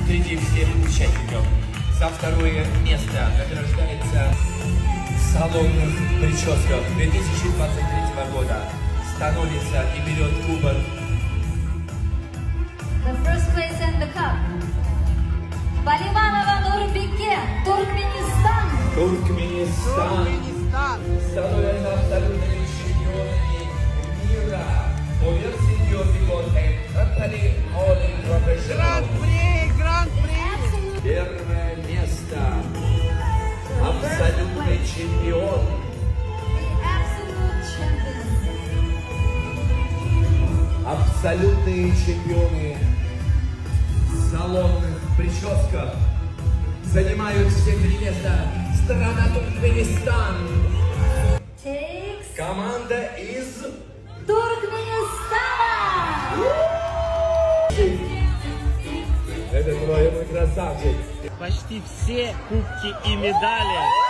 среди всех участников. За второе место награждается салонных прическах 2023 года. Становится и берет кубок. The first place and the cup. Балиманова Нурбеке, Туркменистан. Туркменистан становятся абсолютными чемпионами мира по версии Йоби Трамполин All Professional. Absolute Первое место. Абсолютный чемпион. champions. Абсолютные чемпионы салонных прическах занимают все три места. Страна Туркменистан. Takes Команда из Туркменистана. Это твой мой красавчик. Почти все кубки и медали